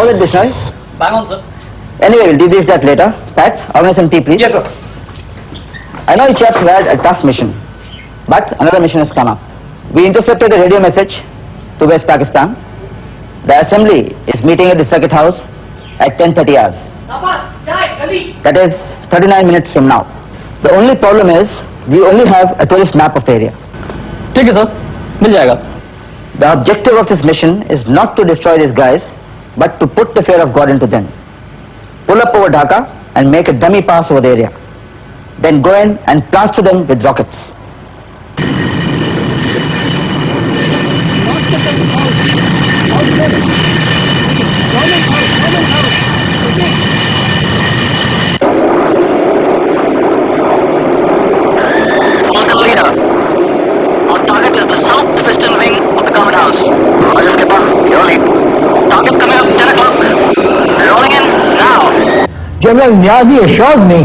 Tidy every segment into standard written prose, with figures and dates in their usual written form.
How was the dictionary? Bang on, sir. Anyway, we'll debrief that later. Pat, organize some tea, please. Yes, sir. I know you chaps have had a tough mission, but another mission has come up. We intercepted a radio message to West Pakistan. The assembly is meeting at the circuit house at 10:30 hours. That is 39 minutes from now. The only problem is we only have a tourist map of the area. ठीक है, sir. मिल जाएगा. The objective of this mission is not to destroy these guys, but to put the fear of God into them. Pull up over Dhaka and make a dummy pass over the area. Then go in and plaster them with rockets. Local leader. Our target is the southwestern wing of the government house. Roger, Skipper. Your lead. Target coming up 10 o'clock. Rolling in now. General Niazi assures me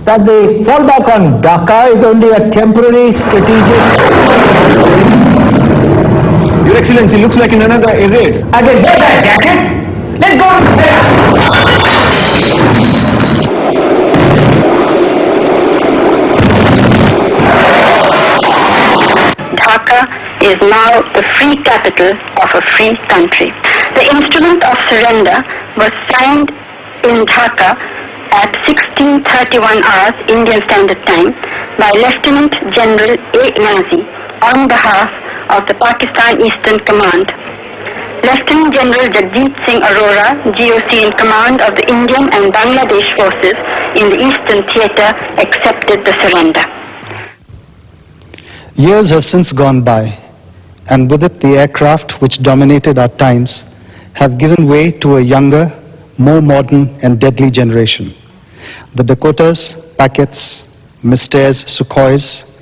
that the fallback on Dhaka is only a temporary strategic. Your Excellency, looks like in another air raid. I can get that jacket. Let's go there. Dhaka is now the free capital of a free country. The instrument of surrender was signed in Dhaka at 16:31 hours Indian Standard Time by Lieutenant General A. Niazi on behalf of the Pakistan Eastern Command. Lieutenant General Jagjit Singh Arora, GOC in command of the Indian and Bangladesh forces in the Eastern Theatre, accepted the surrender. Years have since gone by, and with it the aircraft which dominated our times have given way to a younger, more modern and deadly generation. The Dakotas, Packets, Misters, Sukhois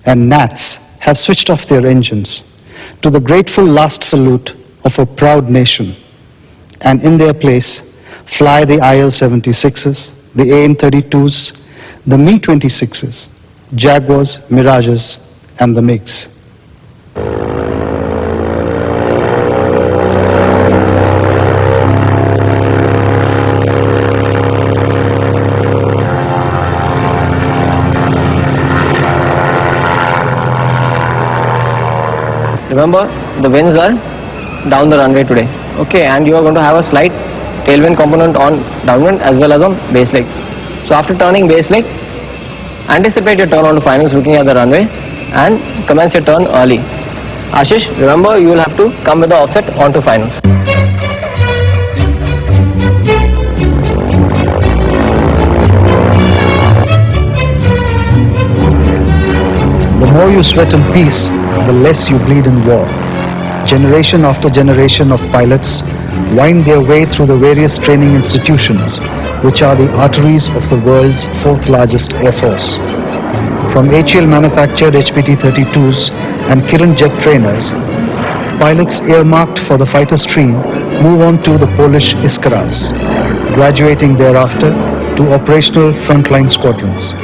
and Nats have switched off their engines to the grateful last salute of a proud nation, and in their place fly the IL-76s, the AN-32s, the Mi-26s, Jaguars, Mirages and the MiGs. Remember, the winds are down the runway today. Okay, and you are going to have a slight tailwind component on downwind as well as on base leg. So after turning base leg, anticipate your turn onto finals looking at the runway and commence your turn early. Ashish, remember you will have to come with the offset onto finals. The more you sweat in peace, the less you bleed in war. Generation after generation of pilots wind their way through the various training institutions, which are the arteries of the world's fourth largest air force. From HAL manufactured HPT-32s and Kiran jet trainers, pilots earmarked for the fighter stream move on to the Polish Iskras, graduating thereafter to operational frontline squadrons.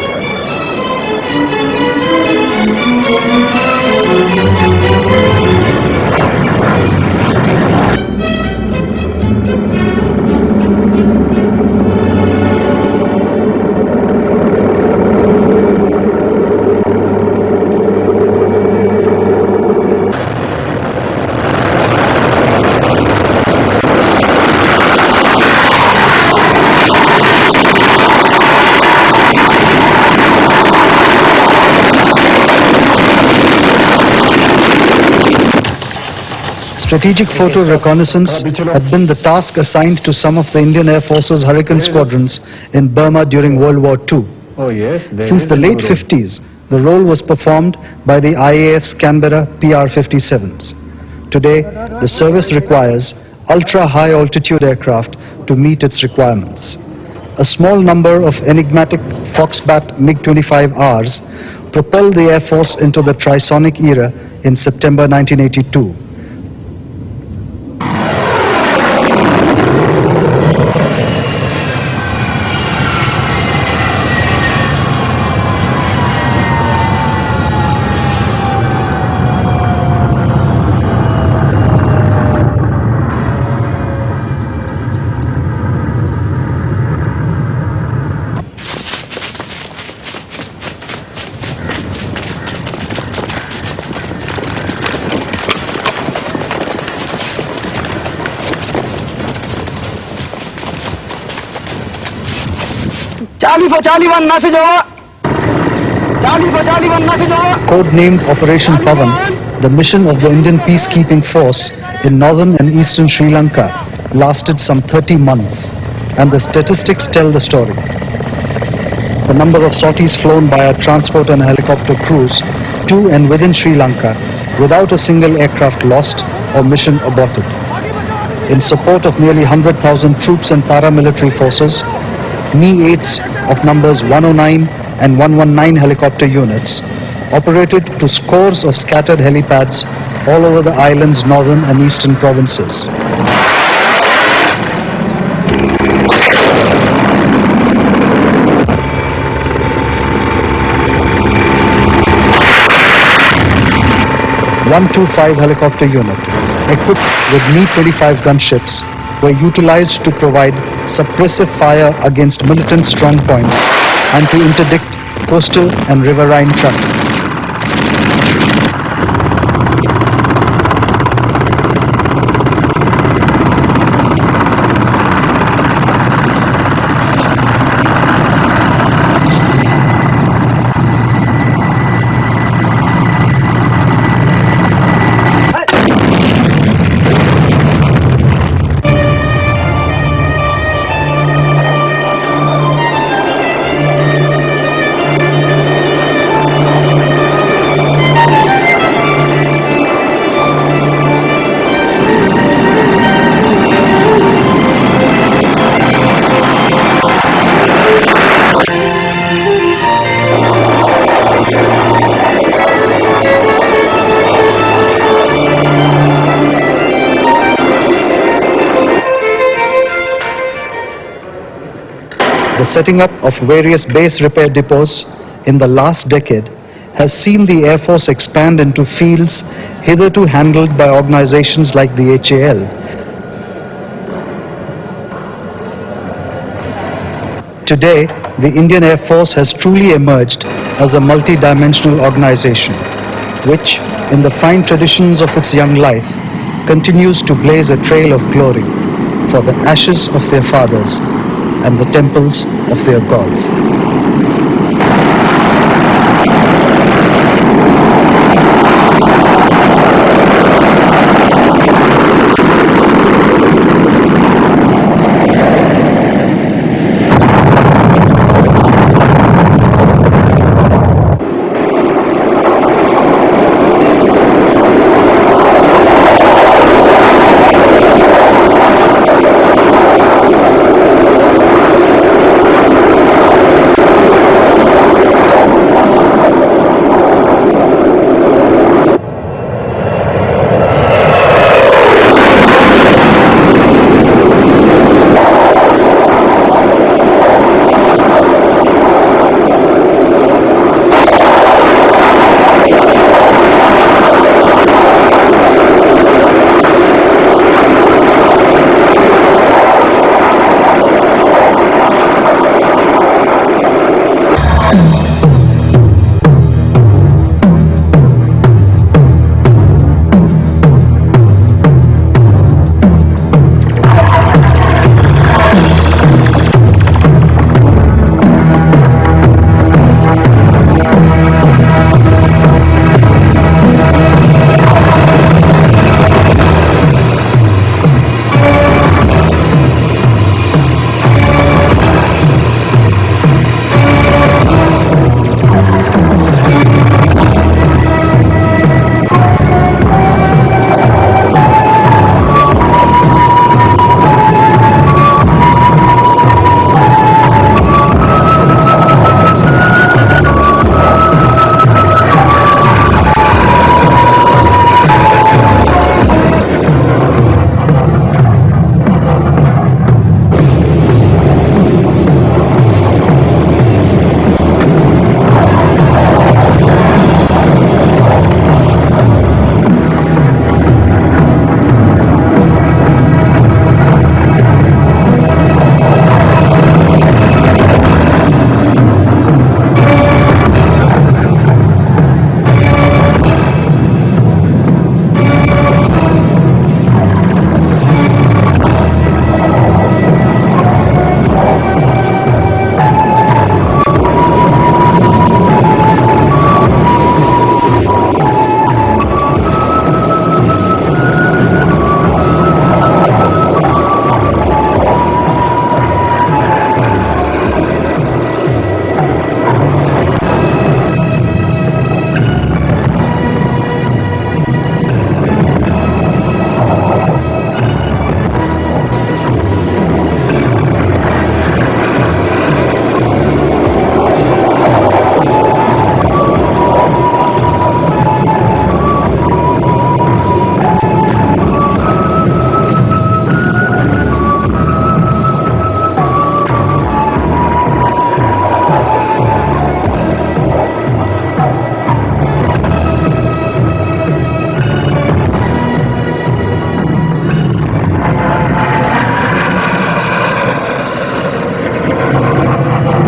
Strategic photo reconnaissance had been the task assigned to some of the Indian Air Force's Hurricane squadrons in Burma during World War II. Oh yes. Since the late 50s, the role was performed by the IAF's Canberra PR-57s. Today, the service requires ultra-high altitude aircraft to meet its requirements. A small number of enigmatic Foxbat MiG-25Rs propelled the Air Force into the trisonic era in September 1982. Charlie for Charlie 1, message over. Charlie for Charlie 1, message over. Codenamed Operation Pavan, the mission of the Indian peacekeeping force in northern and eastern Sri Lanka lasted some 30 months, and the statistics tell the story. The number of sorties flown by our transport and helicopter crews to and within Sri Lanka without a single aircraft lost or mission aborted. In support of nearly 100,000 troops and paramilitary forces, Mi-8s of numbers 109 and 119 helicopter units operated to scores of scattered helipads all over the island's northern and eastern provinces. .125 helicopter unit, equipped with Mi-25 gunships, were utilized to provide suppressive fire against militant strongpoints and to interdict coastal and riverine traffic. The setting up of various base repair depots in the last decade has seen the Air Force expand into fields hitherto handled by organizations like the HAL. Today, the Indian Air Force has truly emerged as a multi-dimensional organization, which, in the fine traditions of its young life, continues to blaze a trail of glory for the ashes of their fathers and the temples of their gods.